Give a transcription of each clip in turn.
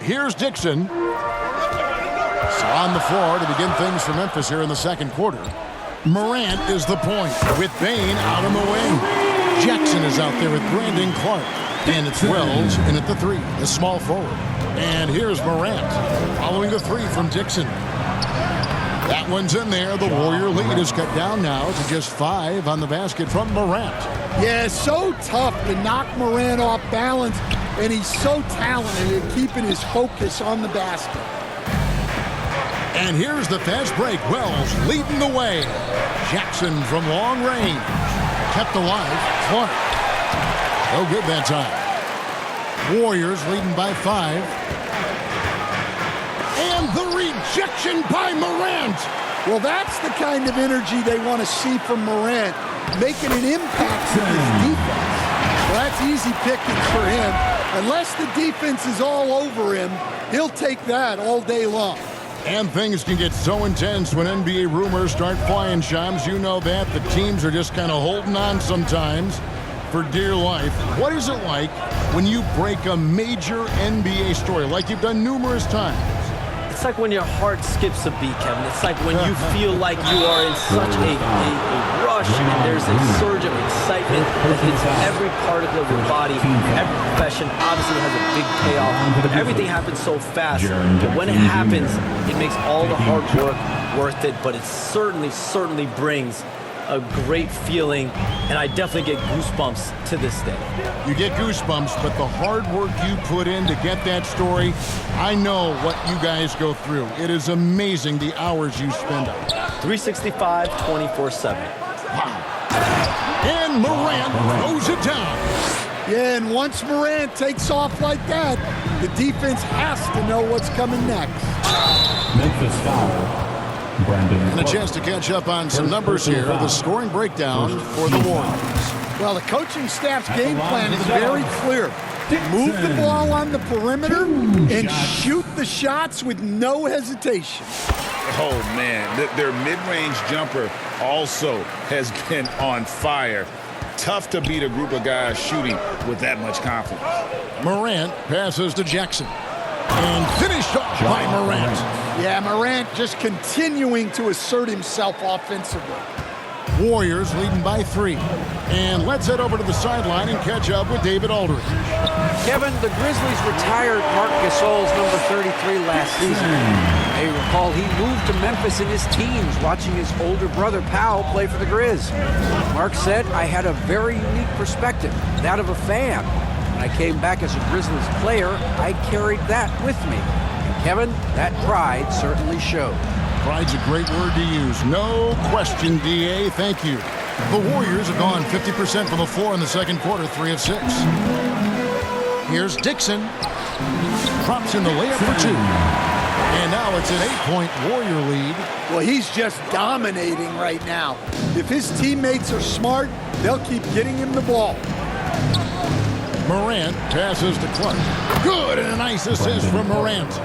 Here's Dixon. So on the floor to begin things for Memphis here in the second quarter. Morant is the point with Bane out on the wing. Jackson is out there with Brandon Clark. And it's Wells in at the three, the small forward. And here's Morant following the three from Dixon. That one's in there. The Warrior lead is cut down now to just 5 on the basket from Morant. Yeah, so tough to knock Morant off balance, and he's so talented at keeping his focus on the basket. And here's the fast break. Wells leading the way. Jackson from long range. Kept alive. Clark. No good that time. Warriors leading by 5. And the rejection by Morant. Well, that's the kind of energy they want to see from Morant, making an impact on his defense. Well, that's easy pickings for him. Unless the defense is all over him, he'll take that all day long. And things can get so intense when NBA rumors start flying, Shams. You know that. The teams are just kind of holding on sometimes for dear life. What is it like when you break a major NBA story like you've done numerous times? It's like when your heart skips a beat, Kevin. It's like when you feel like you are in such a rush and there's a surge of excitement that hits every particle of your body. Every profession obviously has a big payoff, but everything happens so fast that when it happens, it makes all the hard work worth it, but it certainly brings a great feeling, and I definitely get goosebumps to this day. You get goosebumps, but the hard work you put in to get that story, I know what you guys go through. It is amazing the hours you spend on it. 365, 24/7. Wow. And Morant throws it down. Yeah, and once Morant takes off like that, the defense has to know what's coming next. Memphis foul. And a chance to catch up on some numbers here. The scoring breakdown for the Warriors. Well, the coaching staff's game plan is very clear. Move the ball on the perimeter and shoot the shots with no hesitation. Oh, man. Their mid-range jumper also has been on fire. Tough to beat a group of guys shooting with that much confidence. Morant passes to Jackson. And finished off by Morant. Yeah, Morant just continuing to assert himself offensively. Warriors leading by 3. And let's head over to the sideline and catch up with David Aldridge. Kevin, the Grizzlies retired Marc Gasol's number 33 last season. You may recall he moved to Memphis in his teens, watching his older brother Powell play for the Grizz. Marc said, "I had a very unique perspective, that of a fan. When I came back as a Grizzlies player, I carried that with me." And Kevin, that pride certainly showed. Pride's a great word to use. No question, DA. Thank you. The Warriors have gone 50% from the floor in the second quarter, 3 of 6. Here's Dixon. Drops in the layup for 2. And now it's an 8-point Warrior lead. Well, he's just dominating right now. If his teammates are smart, they'll keep getting him the ball. Morant passes to Clark. Good, and a nice assist from Morant.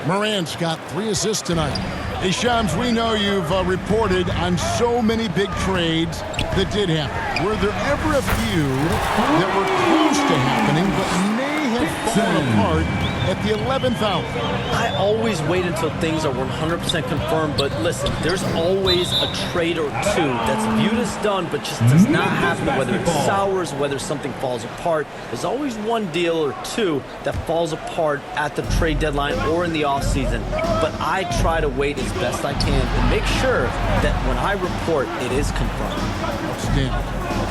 Morant's got 3 assists tonight. Hey, Shams, we know you've reported on so many big trades that did happen. Were there ever a few that were close to happening but may have fallen apart at the 11th hour? I always wait until things are 100% confirmed, but listen, there's always a trade or two that's viewed as done but just does not happen, whether it sours, whether something falls apart. There's always one deal or two that falls apart at the trade deadline or in the offseason, but I try to wait as best I can to make sure that when I report, it is confirmed. Outstanding.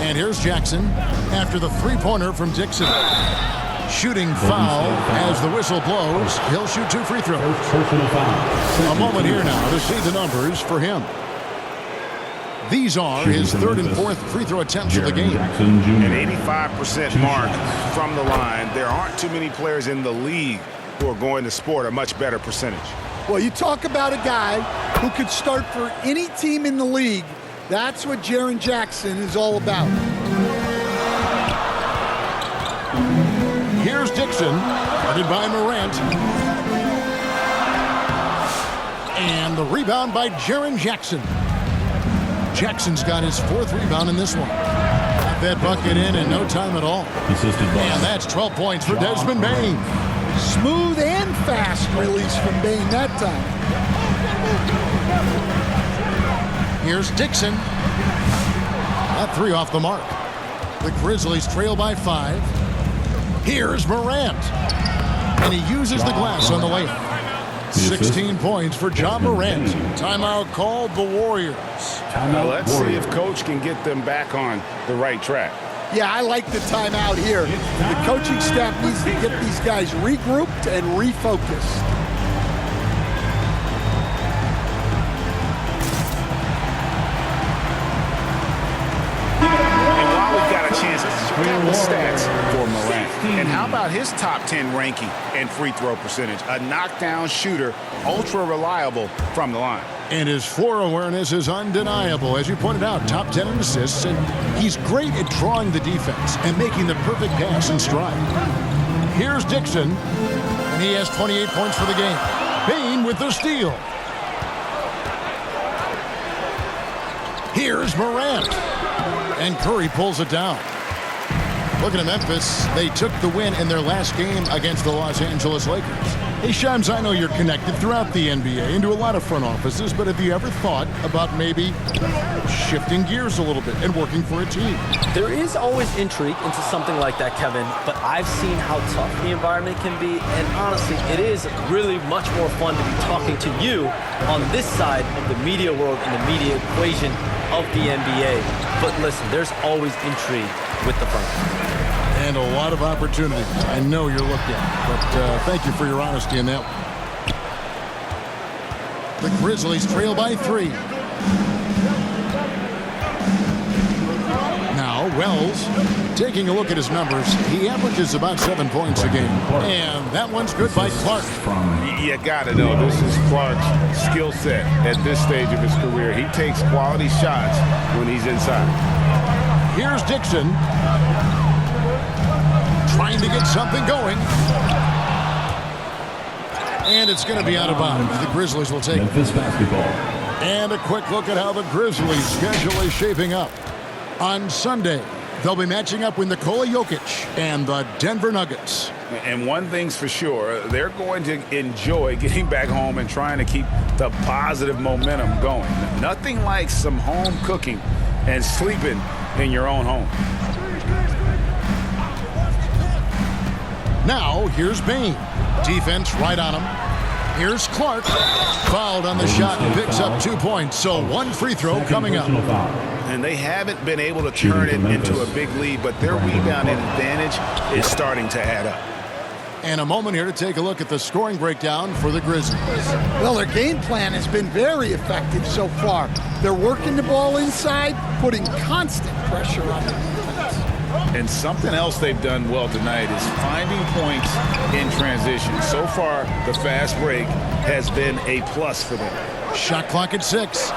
And here's Jackson after the three-pointer from Dixon. Shooting foul as the whistle blows. He'll shoot 2 free throws. A moment here now to see the numbers for him. These are his 3rd and 4th free throw attempts of the game. An 85% mark from the line. There aren't too many players in the league who are going to sport a much better percentage. Well, you talk about a guy who could start for any team in the league. That's what Jaren Jackson is all about. Here's Dixon, guarded by Morant. And the rebound by Jaren Jackson. Jackson's got his 4th rebound in this one. Got that bucket in no time at all. And that's 12 points for Desmond Bane. Smooth and fast release from Bane that time. Here's Dixon. That 3 off the mark. The Grizzlies trail by 5. Here's Morant. And he uses the glass on the layup. 16 points for John Morant. Timeout called the Warriors. Let's see if Coach can get them back on the right track. Yeah, I like the timeout here. The coaching staff needs to get these guys regrouped and refocused. And while we've got a chance, check out the stats for Morant. And how about his top 10 ranking and free throw percentage? A knockdown shooter, ultra reliable from the line. And his floor awareness is undeniable. As you pointed out, top 10 in assists, and he's great at drawing the defense and making the perfect pass in stride. Here's Dixon, and he has 28 points for the game. Bane with the steal. Here's Morant, and Curry pulls it down. Looking at Memphis, they took the win in their last game against the Los Angeles Lakers. Hey, Shams, I know you're connected throughout the NBA into a lot of front offices, but have you ever thought about maybe shifting gears a little bit and working for a team? There is always intrigue into something like that, Kevin, but I've seen how tough the environment can be, and honestly, it is really much more fun to be talking to you on this side of the media world and the media equation of the NBA. But listen, there's always intrigue with the front office. And a lot of opportunity. I know you're looking at, but thank you for your honesty in that one. The Grizzlies trail by 3. Now, Wells, taking a look at his numbers, he averages about 7 points a game. And that one's good by Clark. You got to know, this is Clark's skill set at this stage of his career. He takes quality shots when he's inside. Here's Dixon. Trying to get something going. And it's going to be out of bounds. The Grizzlies will take it. And a quick look at how the Grizzlies' schedule is shaping up. On Sunday, they'll be matching up with Nikola Jokic and the Denver Nuggets. And one thing's for sure, they're going to enjoy getting back home and trying to keep the positive momentum going. Nothing like some home cooking and sleeping in your own home. Now, here's Bane. Defense right on him. Here's Clark. Fouled on the shot and picks up 2 points. So 1 free throw coming up. And they haven't been able to turn it into a big lead, but their rebounding advantage is starting to add up. And a moment here to take a look at the scoring breakdown for the Grizzlies. Well, their game plan has been very effective so far. They're working the ball inside, putting constant pressure on the defense. And something else they've done well tonight is finding points in transition. So far, the fast break has been a plus for them. Shot clock at 6.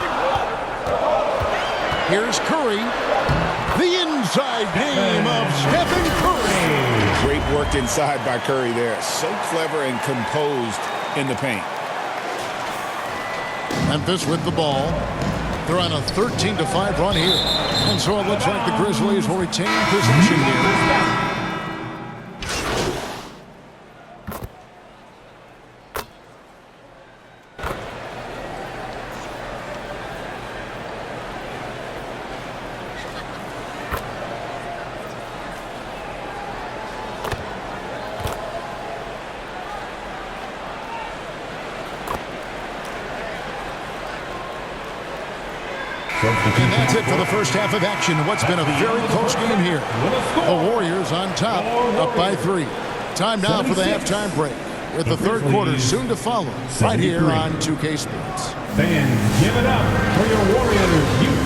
Here's Curry. The inside game of Stephen Curry. Great work inside by Curry there. So clever and composed in the paint. Memphis with the ball. They're on a 13-5 run here. And so it looks like the Grizzlies will retain possession here. And that's it for the first half of action. What's been a very close game here. The Warriors on top, up by 3. Time now for the halftime break, with the third quarter soon to follow, right here on 2K Sports. Fans, give it up for your Warriors.